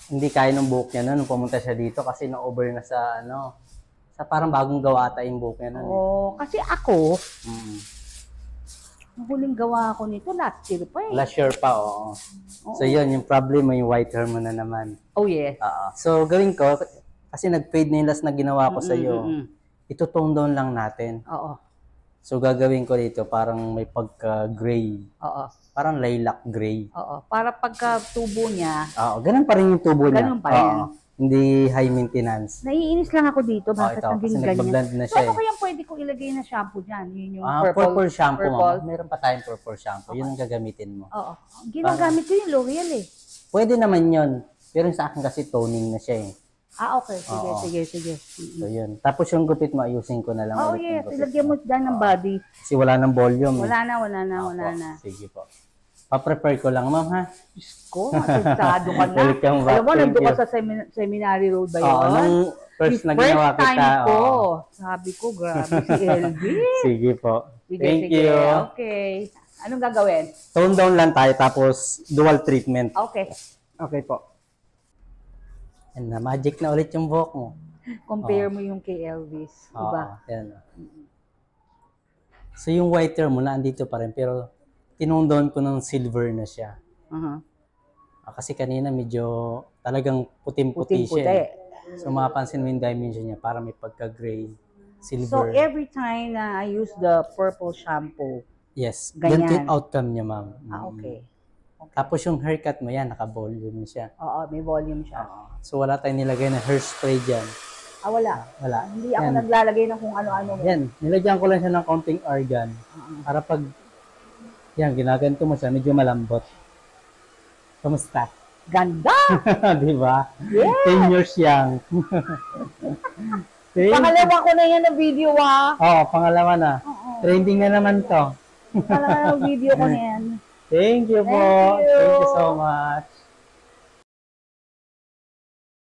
hindi kaya ng buhok niya nung pumunta siya dito kasi na-over na sa ano, sa parang bagong gawa ata yung buhok niya nun. Oo, kasi ako, Mm. ang huling gawa ko nito last year pa eh. Last year pa, oo. So yun, yung problem mo, yung white hair mo na naman. Oh yes. So gawin ko, kasi nag-fade na yung last na ginawa ko sa'yo, ito-tone down lang natin. Oo. So gagawin ko dito, parang may pagka-gray. Oo. Parang lilac gray. Oo. Para pagka tubo niya, Oo, ganun pa rin yung tubo niya. ganun pa rin. Oo, hindi high maintenance. Naiinis lang ako dito, bakit ito, naging kasi ganyan? nagbablend na So siya ano eh. kaya pwede kong ilagay na shampoo dyan? Yun yung Purple shampoo, purple. ma'am. Meron pa tayong purple shampoo. Yun ang gagamitin mo. Oo. Ginagamit ko yung L'Oreal eh. Pwede naman yun. Pero sa akin kasi toning na siya eh. Okay. Sige. So yun. Tapos yung gupit mo, ayusin ko na lang ulit Yes. yung gupit Ilagyan mo dyan ng body. Kasi wala nang volume. Wala na. Sige po. Pa-prepare ko lang, ma'am, ha? Diyos ko, masistado ka na. Welcome back. Alam mo, Thank nandun ka you. sa seminary road ba yun? Nung first na ginawa kita. time ko. Sabi ko, grabe si LV. Sige po. Sige, Thank sige. you. Okay. Anong gagawin? Tone down lang tayo, tapos dual treatment. Okay. Okay po. And na magic na ulit yung buhok mo. Compare mo yung kay Elvis. Diba? Yan. So yung white hair mo na andito pa rin, pero tinone down ko ng silver na siya. Kasi kanina medyo talagang puting-puti siya. Eh. So mapapansin mo yung dimension niya, para may pagka-gray, silver. So every time na I use the purple shampoo, yes, ganyan. ganito yung outcome niya, ma'am. Okay. Tapos yung haircut mo yan, naka-volume siya. Oo, may volume siya. So wala tayong nilagay na hairspray dyan. Wala. Wala. Hindi ako naglalagay ng kung ano-ano. Yan, nilagyan ko lang siya ng konting argan. Para pag, yan, ginaganto mo siya, medyo malambot. Kamusta? Ganda! Di ba? Yes! 10 years young. Pangalawa ko na yan na video Pangalawa na. Trending na naman to. Pangalawa na video ko na yan. Thank you po. Thank you so much.